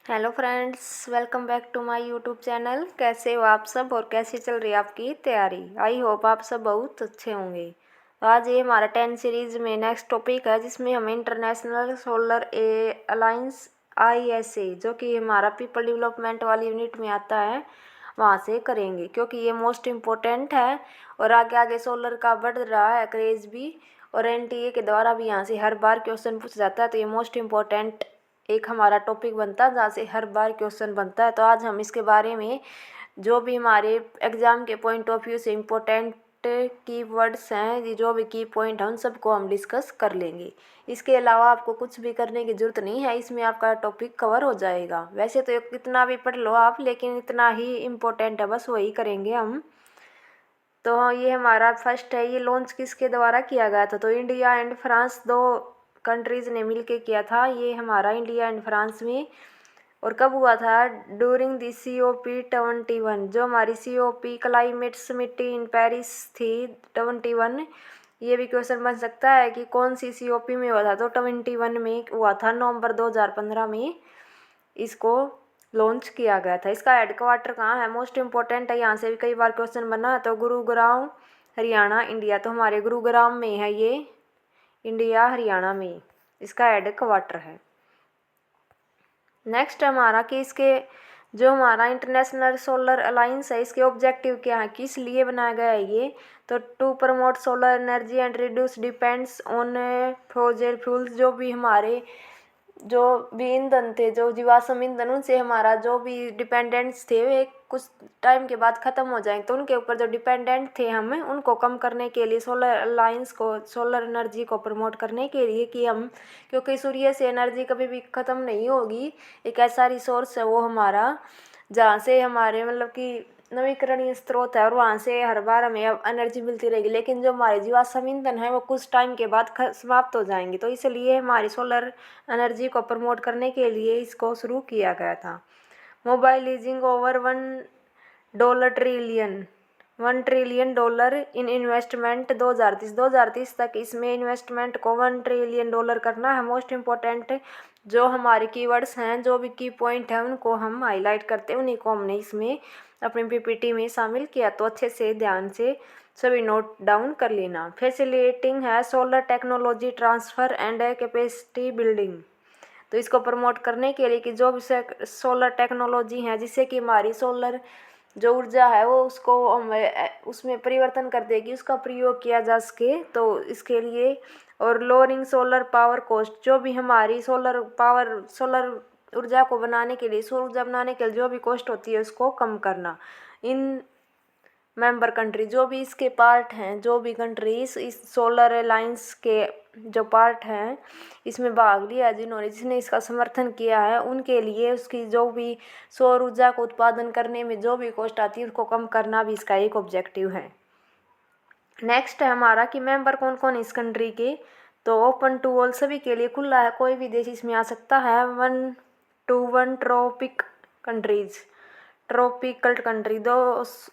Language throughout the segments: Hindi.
Hello friends, welcome back to my YouTube channel. कैसे हो आप सब और कैसी चल रही है आपकी तैयारी? आई होप आप सब बहुत अच्छे होंगे। तो आज ये हमारा 10 सीरीज़ में नेक्स्ट टॉपिक है, जिसमें हम इंटरनेशनल सोलर ए अलायंस ISA, जो कि हमारा पीपल डेवलपमेंट वाली यूनिट में आता है, वहाँ से करेंगे, क्योंकि ये मोस्ट इम्पोर्टेंट है। और आगे आगे सोलर का बढ़ रहा है क्रेज़ भी, और NTA के द्वारा भी यहाँ से हर बार क्वेश्चन पूछा जाता है। तो ये मोस्ट इम्पोर्टेंट एक हमारा टॉपिक बनता है जहाँ से हर बार क्वेश्चन बनता है। तो आज हम इसके बारे में जो भी हमारे एग्ज़ाम के पॉइंट ऑफ व्यू से इम्पोर्टेंट कीवर्ड्स हैं, ये जो भी की पॉइंट हैं, उन सबको हम डिस्कस कर लेंगे। इसके अलावा आपको कुछ भी करने की ज़रूरत नहीं है, इसमें आपका टॉपिक कवर हो जाएगा। वैसे तो कितना भी पढ़ लो आप, लेकिन इतना ही इम्पोर्टेंट है, बस वही करेंगे हम। तो ये हमारा फर्स्ट है, ये लॉन्च किसके द्वारा किया गया था? तो इंडिया एंड फ्रांस, दो कंट्रीज़ ने मिलके किया था ये हमारा, इंडिया एंड फ्रांस में। और कब हुआ था? ड्यूरिंग दी COP21, जो हमारी COP climate summit in Paris थी 21। ये भी क्वेश्चन बन सकता है कि कौन सी COP में हुआ था? तो 21 में हुआ था, नवंबर 2015 में इसको लॉन्च किया गया था। इसका हेडक्वार्टर कहाँ है? मोस्ट इम्पोर्टेंट है, यहाँ से भी कई बार क्वेश्चन बना है। तो गुरुग्राम, हरियाणा, इंडिया। तो हमारे गुरुग्राम में है ये, इंडिया हरियाणा में इसका हेडक्वार्टर है। नेक्स्ट हमारा कि इसके जो हमारा इंटरनेशनल सोलर अलायंस है, इसके ऑब्जेक्टिव क्या है, किस लिए बनाया गया है ये? तो to promote solar energy and reduce depends on fossil fuels. जो भी हमारे जो भी ईंधन थे, जो जीवाश्म ईंधन, उनसे हमारा जो भी डिपेंडेंट्स थे वे कुछ टाइम के बाद ख़त्म हो जाएंगे। तो उनके ऊपर जो डिपेंडेंट थे हम, उनको कम करने के लिए सोलर अलायंस को, सोलर एनर्जी को प्रमोट करने के लिए कि हम, क्योंकि सूर्य से एनर्जी कभी भी ख़त्म नहीं होगी। एक ऐसा रिसोर्स है वो हमारा, जहाँ से हमारे मतलब कि नवीकरणीय स्रोत है, और वहाँ से हर बार हमें अब एनर्जी मिलती रहेगी। लेकिन जो हमारे जीवाश्म ईंधन है वो कुछ टाइम के बाद समाप्त हो जाएंगे। तो इसलिए हमारी सोलर एनर्जी को प्रमोट करने के लिए इसको शुरू किया गया था। मोबाइलाइजिंग ओवर $1 ट्रिलियन इन इन्वेस्टमेंट 2030 तक इसमें इन्वेस्टमेंट को $1 ट्रिलियन करना है। मोस्ट इम्पोर्टेंट जो हमारे कीवर्ड्स हैं, जो भी की पॉइंट हैं, उनको हम हाईलाइट करते हैं, उन्हीं को हमने इसमें अपनी PPT में शामिल किया। तो अच्छे से ध्यान से सभी नोट डाउन कर लेना। फैसिलिटेटिंग है solar technology transfer and capacity building. तो इसको प्रमोट करने के लिए कि जो भी सोलर टेक्नोलॉजी है, जिससे कि हमारी सोलर जो ऊर्जा है वो उसको हम उसमें परिवर्तन कर देगी, उसका प्रयोग किया जा सके। तो इसके लिए, और लोअरिंग सोलर पावर कॉस्ट, जो भी हमारी सोलर ऊर्जा को बनाने के लिए, सौर ऊर्जा बनाने के लिए जो भी कॉस्ट होती है उसको कम करना। इन मेंबर कंट्री, जो भी इसके पार्ट हैं, जो भी कंट्रीज इस सोलर अलायंस के जो पार्ट हैं, इसमें भाग लिया, जिसने इसका समर्थन किया है, उनके लिए उसकी जो भी सौर ऊर्जा को उत्पादन करने में जो भी कॉस्ट आती है उसको कम करना भी इसका एक ऑब्जेक्टिव है। नेक्स्ट है हमारा कि मेंबर कौन कौन इस कंट्री के? तो ओपन टू ऑल, सभी के लिए खुला है, कोई भी देश इसमें आ सकता है। 1 ट्रॉपिकल कंट्री,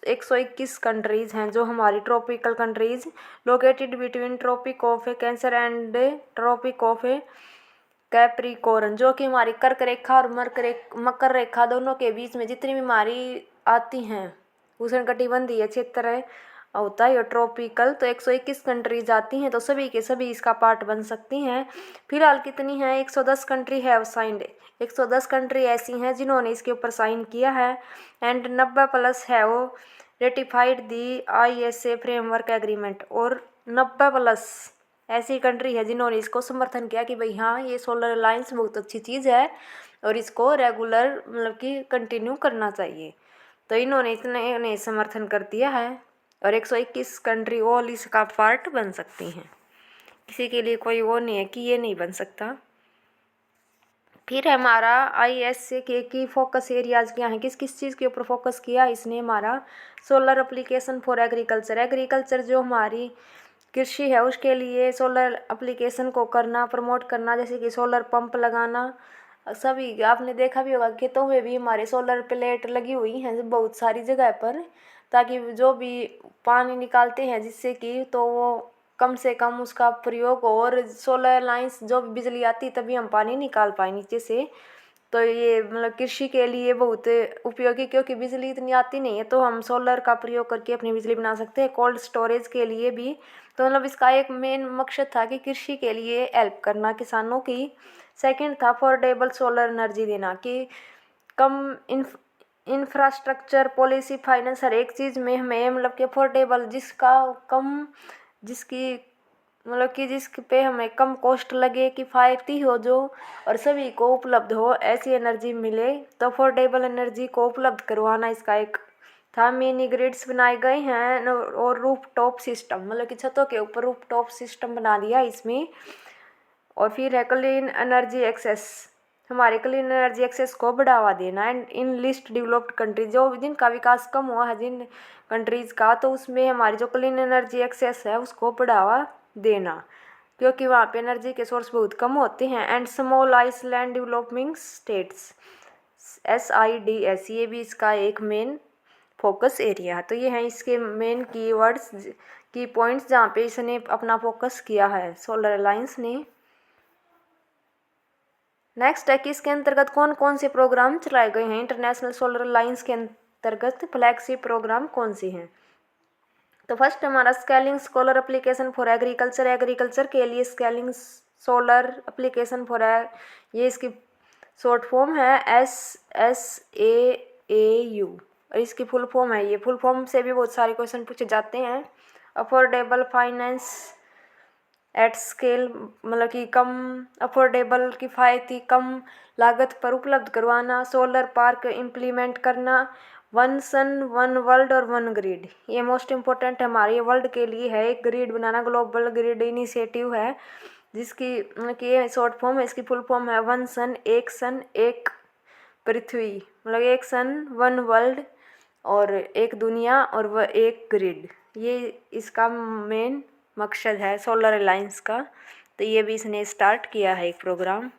121 कंट्रीज़ हैं जो हमारी tropical countries, located between Tropic of Cancer and Tropic of Capricorn, जो कि हमारी कर्क रेखा और मकर रेखा दोनों के बीच में जितनी भी हमारी आती हैं उष्णकटिबंधीय क्षेत्र होता है, ट्रॉपिकल। तो 121 कंट्रीज आती हैं, तो सभी के सभी इसका पार्ट बन सकती हैं। फिलहाल कितनी हैं? 110 कंट्री है साइंड, 110 कंट्री ऐसी हैं जिन्होंने इसके ऊपर साइन किया है। एंड 90+ है वो रेटिफाइड दी ISA फ्रेमवर्क एग्रीमेंट, और 90+ ऐसी कंट्री है जिन्होंने इसको समर्थन किया कि भाई हाँ, ये सोलर अलायंस बहुत अच्छी चीज़ है और इसको रेगुलर मतलब कि कंटिन्यू करना चाहिए। तो इन्होंने इतने समर्थन कर दिया है, और 121 कंट्री ऑल इसका पार्ट बन सकती हैं। किसी के लिए कोई वो नहीं है कि ये नहीं बन सकता। फिर हमारा ISA के की फोकस एरियाज़ क्या हैं, किस किस चीज़ के ऊपर फोकस किया इसने? हमारा सोलर एप्लीकेशन फॉर एग्रीकल्चर जो हमारी कृषि है उसके लिए सोलर एप्लीकेशन को करना, प्रमोट करना, जैसे कि सोलर पंप लगाना। सभी आपने देखा भी होगा, खेतों में भी हमारे सोलर प्लेट लगी हुई हैं बहुत सारी जगह पर, ताकि जो भी पानी निकालते हैं जिससे कि, तो वो कम से कम उसका प्रयोग हो, और सोलर लाइंस जो भी बिजली आती तभी हम पानी निकाल पाए नीचे से। तो ये मतलब कृषि के लिए बहुत उपयोगी, क्योंकि बिजली इतनी आती नहीं है तो हम सोलर का प्रयोग करके अपनी बिजली बना सकते हैं। कोल्ड स्टोरेज के लिए भी, तो मतलब इसका एक मेन मकसद था कि कृषि के लिए हेल्प करना किसानों की। सेकंड था अफोर्डेबल सोलर एनर्जी देना, कि कम इंफ्रास्ट्रक्चर, पॉलिसी, फाइनेंस, हर एक चीज़ में हमें मतलब कि अफोर्डेबल, जिसका कम, जिसकी मतलब कि जिस पे हमें कम कॉस्ट लगे, किफ़ायती हो जो, और सभी को उपलब्ध हो, ऐसी एनर्जी मिले। तो अफोर्डेबल एनर्जी को उपलब्ध करवाना इसका एक था। मिनी ग्रिड्स बनाए गए हैं और रूफ टॉप सिस्टम, मतलब कि छतों के ऊपर रूफ टॉप सिस्टम बना दिया इसमें। और फिर है क्लीन एनर्जी एक्सेस, हमारे क्लीन एनर्जी एक्सेस को बढ़ावा देना। And in list developed countries, जो जिनका विकास कम हुआ है जिन कंट्रीज़ का, तो उसमें हमारी जो क्लीन एनर्जी एक्सेस है उसको बढ़ावा देना, क्योंकि वहाँ पे एनर्जी के सोर्स बहुत कम होते हैं। And small island developing states, SIDS, ये भी इसका एक मेन फोकस एरिया है। तो ये हैं इसके मेन कीवर्ड्स, की पॉइंट्स जहाँ पे इसने अपना फोकस किया है सोलर अलायंस ने। नेक्स्ट है कि इसके अंतर्गत कौन कौन से प्रोग्राम चलाए गए हैं। इंटरनेशनल सोलर अलायंस के अंतर्गत फ्लैगशिप प्रोग्राम कौन से हैं। तो फर्स्ट हमारा scaling solar application for agriculture, agriculture के लिए स्केलिंग सोलर एप्लीकेशन फॉर, ये इसकी शॉर्ट फॉर्म है SSAAU, और इसकी फुल फॉर्म है, ये फुल फॉर्म से भी बहुत सारे क्वेश्चन पूछे जाते हैं। अफोर्डेबल फाइनेंस एट स्केल, मतलब कि कम अफोर्डेबल, किफ़ायती, कम लागत पर उपलब्ध करवाना। सोलर पार्क इम्प्लीमेंट करना। वन सन वन वर्ल्ड और वन ग्रिड, ये मोस्ट इम्पोर्टेंट हमारे वर्ल्ड के लिए है। एक ग्रिड बनाना, ग्लोबल ग्रिड इनिशिएटिव है, जिसकी मतलब कि ये शॉर्ट फॉर्म है, इसकी फुल फॉर्म है वन सन एक पृथ्वी, मतलब एक सन वन वर्ल्ड और एक दुनिया और वह एक ग्रिड, ये इसका मेन मकसद है सोलर अलायंस का। तो ये भी इसने स्टार्ट किया है एक प्रोग्राम।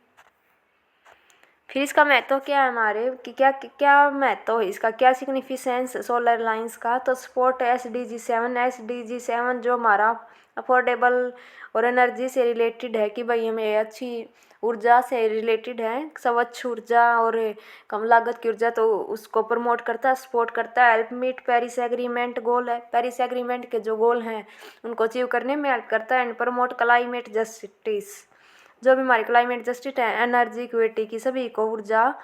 फिर इसका महत्व क्या है हमारे, कि क्या क्या महत्व है इसका, क्या सिग्निफिकेंस सोलर अलायंस का। तो सपोर्ट SDG7 जो हमारा अफोर्डेबल और एनर्जी से रिलेटेड है, कि भाई हमें अच्छी ऊर्जा से रिलेटेड है, स्वच्छ ऊर्जा और कम लागत की ऊर्जा, तो उसको प्रमोट करता है, सपोर्ट करता है। हेल्प मीट पेरिस एग्रीमेंट गोल है, पेरिस एग्रीमेंट के जो गोल हैं उनको अचीव करने में हेल्प करता है। एंड प्रमोट क्लाइमेट जस्टिस, जो भी हमारी क्लाइमेट जस्टिस है, एनर्जी इक्विटी की, सभी को ऊर्जा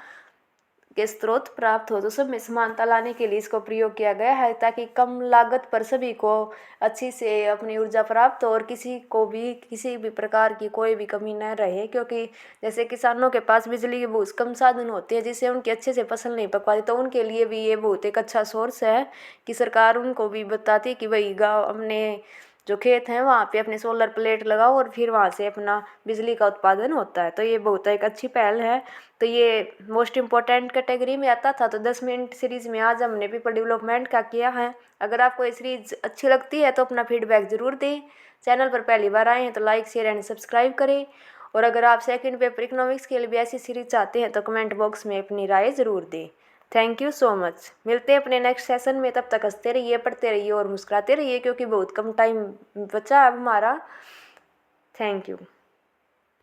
के स्रोत प्राप्त हो, तो सब में समानता लाने के लिए इसको प्रयोग किया गया है, ताकि कम लागत पर सभी को अच्छी से अपनी ऊर्जा प्राप्त हो और किसी को भी किसी भी प्रकार की कोई भी कमी न रहे। क्योंकि जैसे किसानों के पास बिजली के बहुत कम साधन होते हैं, जिससे उनकी अच्छे से फसल नहीं पक पाती, तो उनके लिए भी ये बहुत एक अच्छा सोर्स है कि सरकार उनको भी बताती है कि भाई गाँव अपने जो खेत हैं वहाँ पे अपने सोलर प्लेट लगाओ और फिर वहाँ से अपना बिजली का उत्पादन होता है। तो ये बहुत एक अच्छी पहल है। तो ये मोस्ट इम्पोर्टेंट कैटेगरी में आता था। तो 10 मिनट सीरीज़ में आज हमने पेपर डेवलपमेंट का किया है। अगर आपको ये सीरीज़ अच्छी लगती है तो अपना फीडबैक ज़रूर दें। चैनल पर पहली बार आए हैं तो लाइक, शेयर एंड सब्सक्राइब करें। और अगर आप सेकंड पेपर इकोनॉमिक्स के लिए भी ऐसी सीरीज चाहते हैं तो कमेंट बॉक्स में अपनी राय ज़रूर दें। Thank you so much. मिलते हैं अपने नेक्स्ट सेशन में, तब तक हंसते रहिए, पढ़ते रहिए और मुस्कुराते रहिए, क्योंकि बहुत कम टाइम बचा है अब हमारा। Thank you.